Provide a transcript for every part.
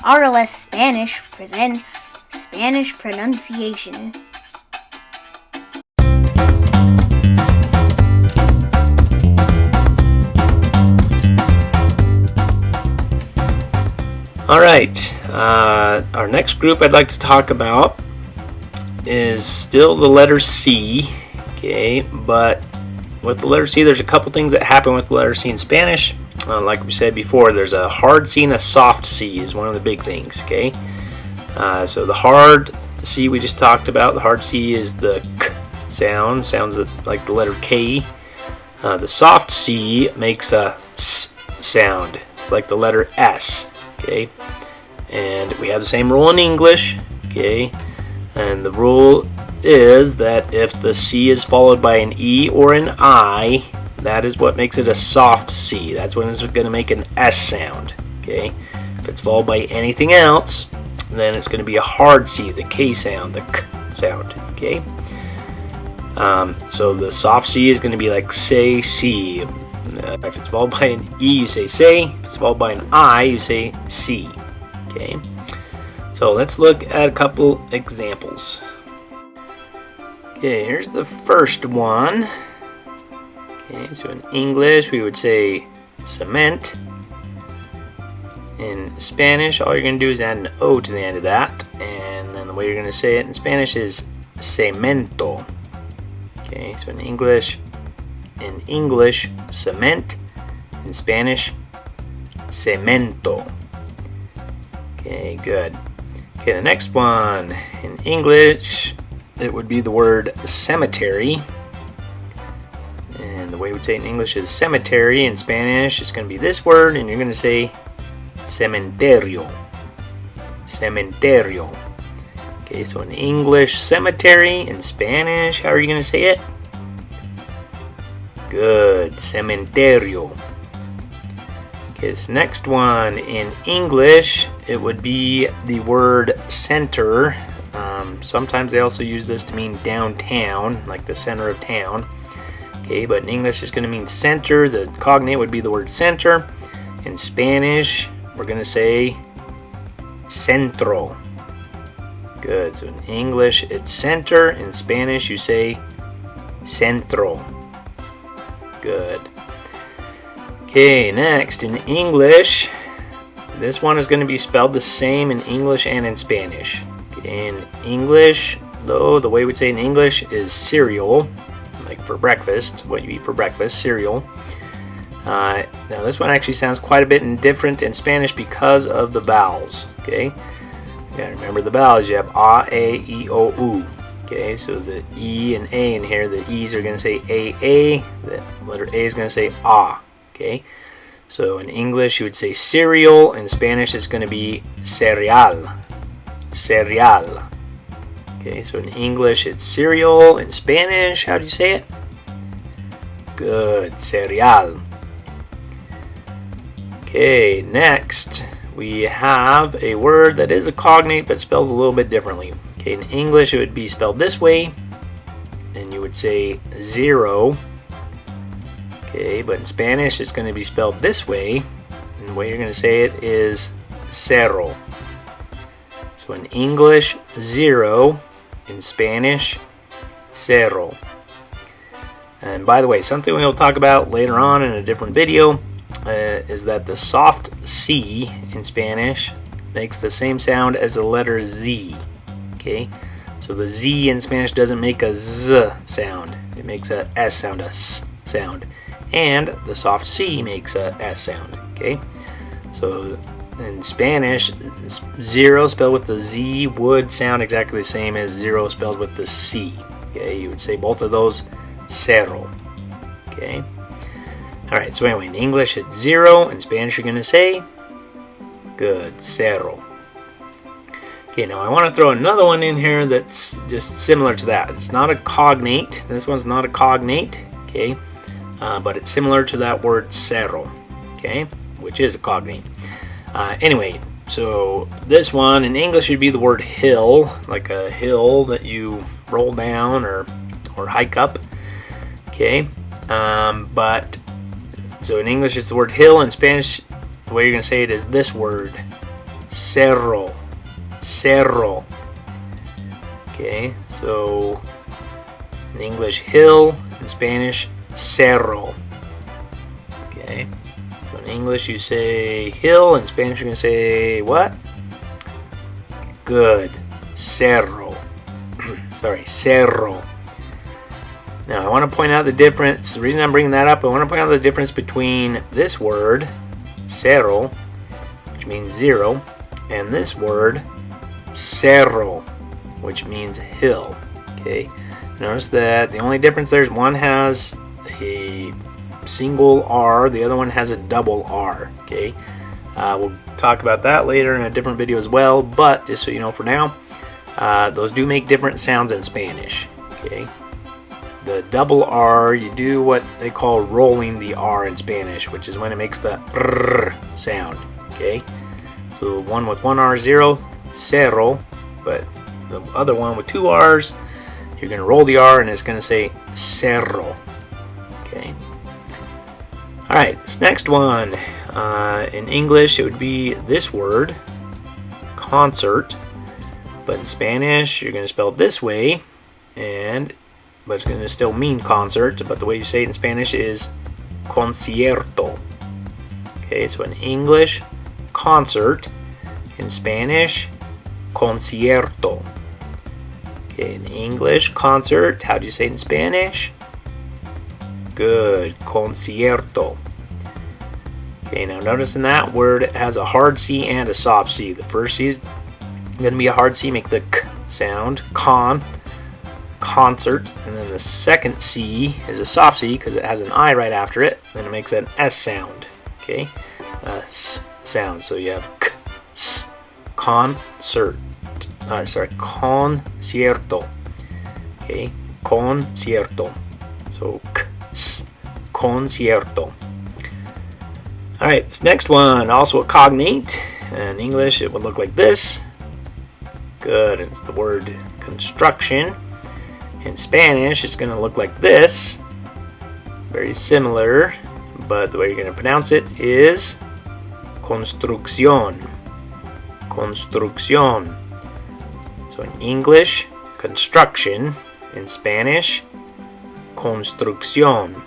RLS Spanish presents Spanish Pronunciation. Alright, our next group I'd like to talk about is still the letter C, okay, but with the letter C there's a couple things that happen with the letter C in Spanish. Like we said before, there's a hard C and a soft C is one of the big things, okay. So the hard C we just talked about, the hard C is the K sound, sounds like the letter K. The soft C makes a S sound, it's like the letter S. Okay, and we have the same rule in English, okay, and the rule is that if the C is followed by an E or an I, that is what makes it a soft C. That's when it's going to make an S sound, okay. If it's followed by anything else, then it's going to be a hard C, the K sound, the K sound, okay. So the soft C is going to be like say, see. If it's followed by an E, you say say. If it's followed by an I, you say see. Okay. So let's look at a couple examples. Okay, here's the first one. Okay, so in English we would say cement. In Spanish, all you're going to do is add an O to the end of that, and then the way you're going to say it in Spanish is cemento. Okay, so in English, cement. In Spanish, cemento. Okay, good. Okay, the next one. In English, it would be the word cemetery. And the way we'd say it in English is cemetery. In Spanish, it's going to be this word, and you're going to say cementerio. Cementerio. Okay, so in English, cemetery. In Spanish, how are you going to say it? Good, cementerio. Okay, this next one in English, it would be the word center. Sometimes they also use this to mean downtown, like the center of town. Okay, but in English it's going to mean center. The cognate would be the word center. In Spanish, we're going to say centro. Good, so in English it's center. In Spanish you say centro. Good. Okay, next in English, this one is going to be spelled the same in English and in Spanish. In English, though, the way we'd say in English is cereal, like for breakfast, what you eat for breakfast, cereal. Now this one actually sounds quite a bit different in Spanish because of the vowels. Okay, you gotta remember the vowels. You have A, E, O, U. Okay, so the E and A in here, the E's are going to say A, the letter A is going to say A. Okay, so in English you would say cereal, in Spanish it's going to be cereal. Cereal. Okay, so in English it's cereal, in Spanish, how do you say it? Good, cereal. Okay, next we have a word that is a cognate but spelled a little bit differently. Okay, in English it would be spelled this way, and you would say zero. Okay, but in Spanish it's going to be spelled this way, and the way you're going to say it is cerro. So in English, zero. In Spanish, cerro. And by the way, something we'll talk about later on in a different video is that the soft C in Spanish makes the same sound as the letter Z. Okay, so the Z in Spanish doesn't make a Z sound. It makes a S sound, a S sound. And the soft C makes a S sound. Okay, so in Spanish, zero spelled with the Z would sound exactly the same as zero spelled with the C. Okay, you would say both of those cerro. Okay, alright, so anyway, in English it's zero. In Spanish you're going to say, good, cerro. Okay, now I want to throw another one in here that's just similar to that. It's not a cognate. This one's not a cognate, okay, but it's similar to that word cerro, okay, which is a cognate. Anyway, so this one in English would be the word hill, like a hill that you roll down or hike up, okay, but so in English it's the word hill. In Spanish, the way you're going to say it is this word, cerro, cerro. Okay, so in English, hill. In Spanish, cerro. Okay, so in English you say hill. In Spanish you're going to say what? Good. Cerro. Sorry, cerro. Now I want to point out the difference. The reason I'm bringing that up, I want to point out the difference between this word, cerro, which means zero, and this word, cerro, which means hill. Okay, notice that the only difference there is one has a single R, the other one has a double R. Okay, we'll talk about that later in a different video as well, but just so you know for now, those do make different sounds in Spanish. Okay, the double R, you do what they call rolling the R in Spanish, which is when it makes the R sound. Okay, so one with one R, zero, cerro, but the other one with two R's, you're going to roll the R and it's going to say cerro. Okay. All right, this next one, in English it would be this word, concert, but in Spanish you're going to spell it this way, but it's going to still mean concert, but the way you say it in Spanish is concierto. Okay, so in English, concert, in Spanish, concierto. Okay, in English, concert, how do you say it in Spanish? Good, concierto. Okay, now notice in that word it has a hard C and a soft C. The first C is going to be a hard C, make the K sound, concert, and then the second C is a soft C because it has an I right after it, and it makes an S sound. Okay, S sound. So you have K, S, concert. Concierto. Okay, concierto. So K, S, concierto. All right, this next one, also a cognate. In English, it would look like this. Good, it's the word construction. In Spanish, it's going to look like this. Very similar, but the way you're going to pronounce it is construcción. Construcción. So in English, construction. In Spanish, construcción.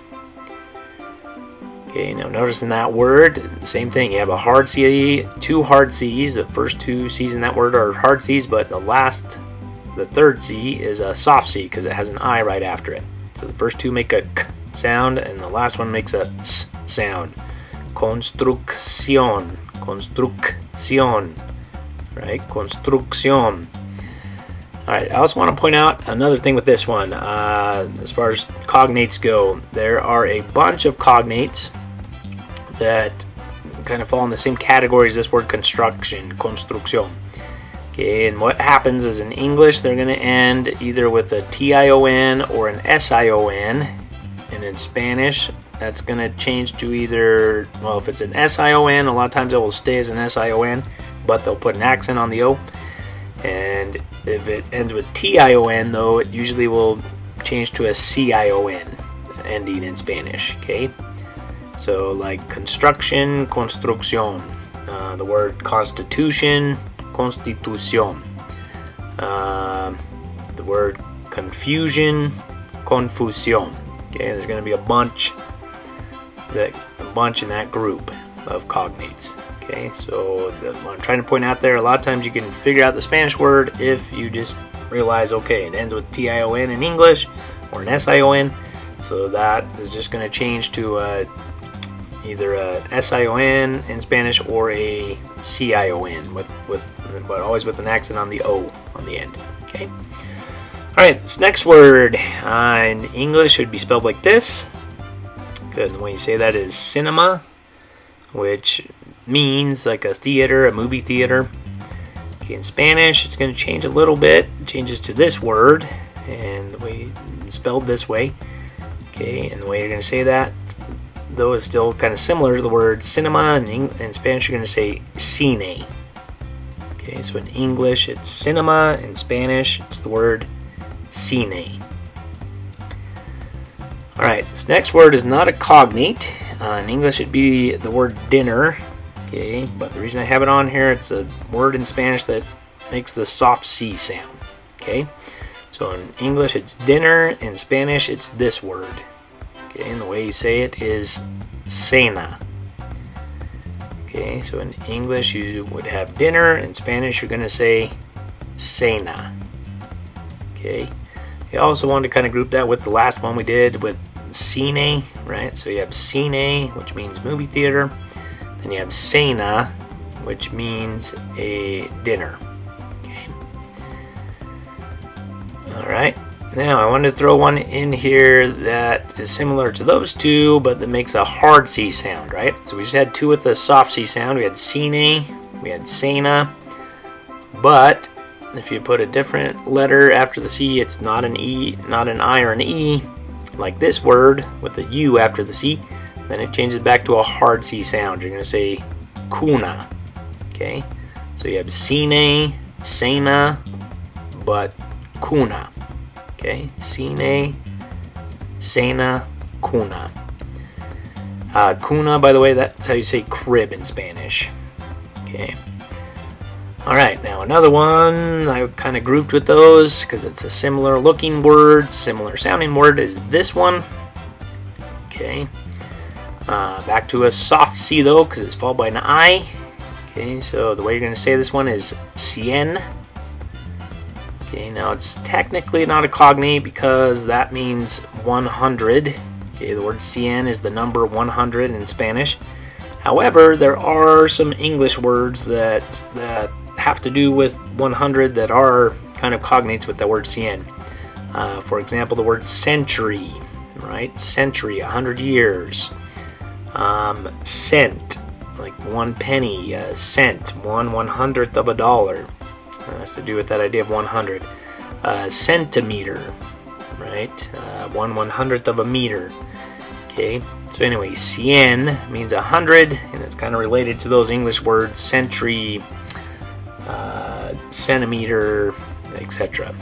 Okay, now notice in that word, same thing. You have a hard C, two hard C's. The first two C's in that word are hard C's, but the third C is a soft C because it has an I right after it. So the first two make a K sound, and the last one makes a S sound. Construcción. Construcción. Right? Construcción. Alright, I also want to point out another thing with this one. As far as cognates go, there are a bunch of cognates that kind of fall in the same category as this word construction, construcción. Okay, and what happens is in English they're going to end either with a T-I-O-N or an S-I-O-N, and in Spanish that's going to change to either, well, if it's an S-I-O-N, a lot of times it will stay as an S-I-O-N, but they'll put an accent on the O. And if it ends with T-I-O-N, though, it usually will change to a C-I-O-N ending in Spanish. Okay, so like construction, construcción. The word constitution, constitución. The word confusion, confusión. Okay, there's going to be a bunch in that group of cognates. Okay, so what I'm trying to point out there, a lot of times you can figure out the Spanish word if you just realize, okay, it ends with T-I-O-N in English or an S-I-O-N, so that is just going to change to either a S-I-O-N in Spanish or a C-I-O-N, but always with an accent on the O on the end. Okay. All right, this next word in English would be spelled like this. Good, the way you say that is cinema, which means like a theater, a movie theater. Okay, in Spanish, it's going to change a little bit. It changes to this word, and the way it's spelled this way. Okay, and the way you're going to say that, though, is still kind of similar to the word cinema. In Spanish, you're going to say cine. Okay, so in English, it's cinema. In Spanish, it's the word cine. All right, this next word is not a cognate. In English, it'd be the word dinner. Okay, but the reason I have it on here, it's a word in Spanish that makes the soft C sound. Okay, so in English it's dinner, in Spanish it's this word. Okay, and the way you say it is cena. Okay, so in English you would have dinner, in Spanish you're going to say cena. Okay, you also want to kind of group that with the last one we did with cine, right? So you have cine, which means movie theater. Then you have cena, which means a dinner. Okay. All right. Now I wanted to throw one in here that is similar to those two, but that makes a hard C sound, right? So we just had two with the soft C sound. We had cine, we had cena, but if you put a different letter after the C, it's not an E, not an I or an E, like this word with the U after the C, then it changes back to a hard C sound. You're going to say cuna. Okay? So you have cine, cena, but cuna. Okay? Cine, cena, cuna. Cuna, by the way, that's how you say crib in Spanish. Okay? Alright, now another one I kind of grouped with those because it's a similar looking word, similar sounding word is this one. Okay. Back to a soft C though, because it's followed by an I. Okay, so the way you're going to say this one is cien. Okay, now it's technically not a cognate because that means 100. Okay, the word cien is the number 100 in Spanish. However, there are some English words that have to do with 100 that are kind of cognates with the word cien. For example, the word century, right? Century, 100 years. Cent, like 1 penny, cent, 1/100th of a dollar. Has to do with that idea of 100. Centimeter, right? 1/100th of a meter. Okay, so anyway, cien means 100, and it's kind of related to those English words, century, centimeter, etc.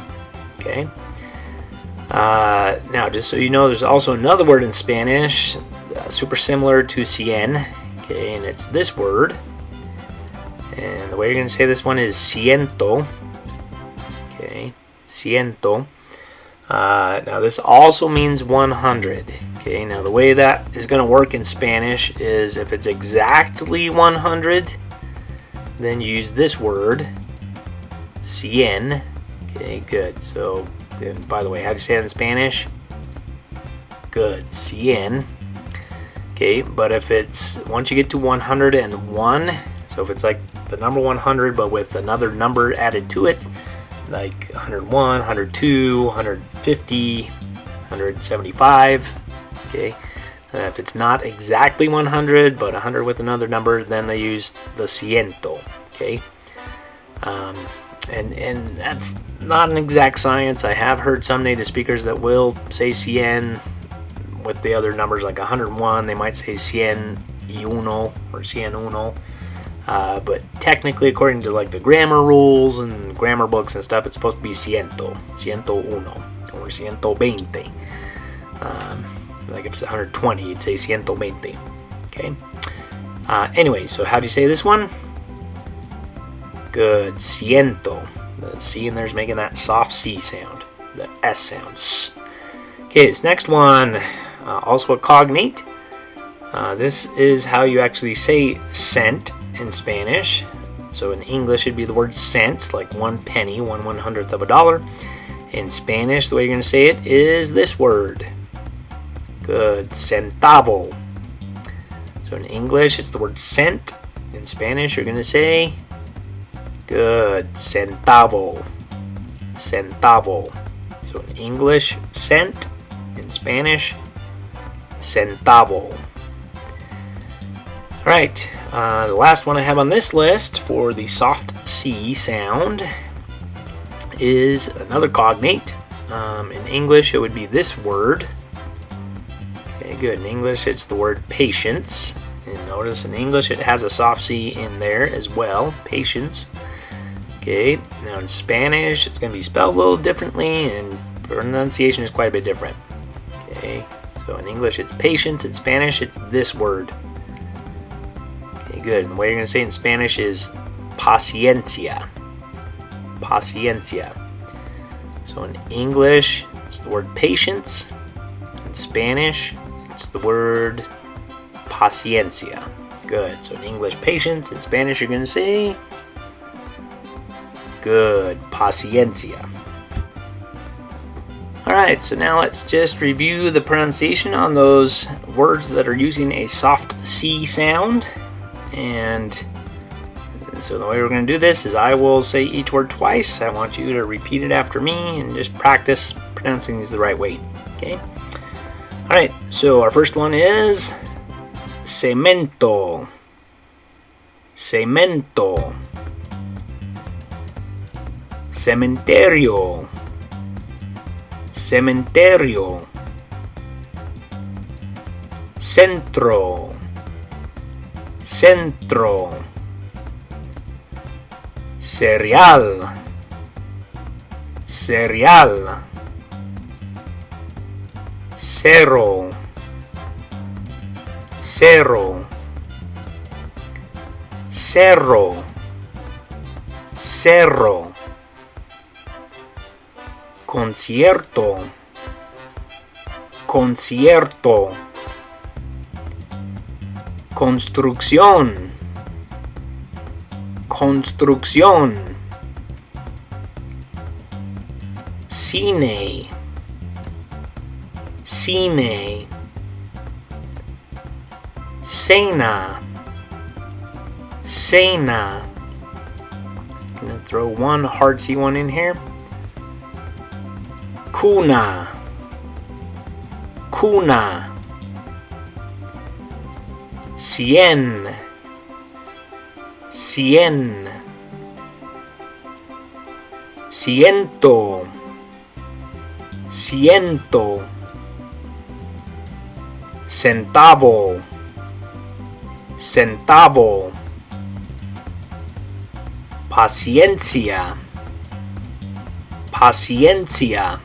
Okay. Now, just so you know, there's also another word in Spanish, super similar to cien, okay, and it's this word. And the way you're going to say this one is ciento. Okay, ciento. Now, this also means 100. Okay, now the way that is going to work in Spanish is if it's exactly 100, then you use this word, cien. Okay, good. So, by the way, how do you say it in Spanish? Good, cien. Okay, but if it's, once you get to 101, so if it's like the number 100 but with another number added to it, like 101, 102, 150, 175, okay, if it's not exactly 100 but 100 with another number, then they use the ciento. Okay, and that's not an exact science. I have heard some native speakers that will say cien with the other numbers, like 101, they might say cien y uno or cien uno. But technically, according to like the grammar rules and grammar books and stuff, it's supposed to be ciento, ciento uno, or ciento veinte. Like if it's 120, you'd say ciento veinte. Okay. Anyway, so how do you say this one? Good, ciento. The C in there is making that soft C sound, the S sound. Okay, this next one, also a cognate. This is how you actually say cent in Spanish. So in English it'd be the word cent, like 1 penny, 1/100th of a dollar. In Spanish, the way you're going to say it is this word. Good, centavo. So in English it's the word cent. In Spanish you're going to say, good, centavo. Centavo. So in English, cent. In Spanish, centavo. Alright, the last one I have on this list for the soft C sound is another cognate. In English, it would be this word. Okay, good. In English, it's the word patience. And notice in English, it has a soft C in there as well, patience. Okay, now in Spanish, it's going to be spelled a little differently, and pronunciation is quite a bit different. Okay, so in English, it's patience. In Spanish, it's this word. good. And the way you're going to say it in Spanish is paciencia. Paciencia. So in English, it's the word patience. In Spanish, it's the word paciencia. Good. So in English, patience. In Spanish, you're going to say good, paciencia. Alright, so now let's just review the pronunciation on those words that are using a soft C sound. And so the way we're going to do this is I will say each word twice. I want you to repeat it after me and just practice pronouncing these the right way. Okay? Alright, so our first one is cemento. Cemento. Cementerio. Cementerio. Centro. Centro. Cereal. Cereal. Cerro. Cerro. Cerro. Cerro. Concierto. Concierto. Construcción. Construcción. Cine. Cine. Cena. Cena. I'm gonna throw one hard C one in here. Cuna. Cuna. Cien. Cien. Ciento. Ciento. Centavo. Centavo. Paciencia. Paciencia.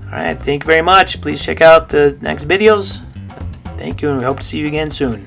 Alright, thank you very much. Please check out the next videos. Thank you, and we hope to see you again soon.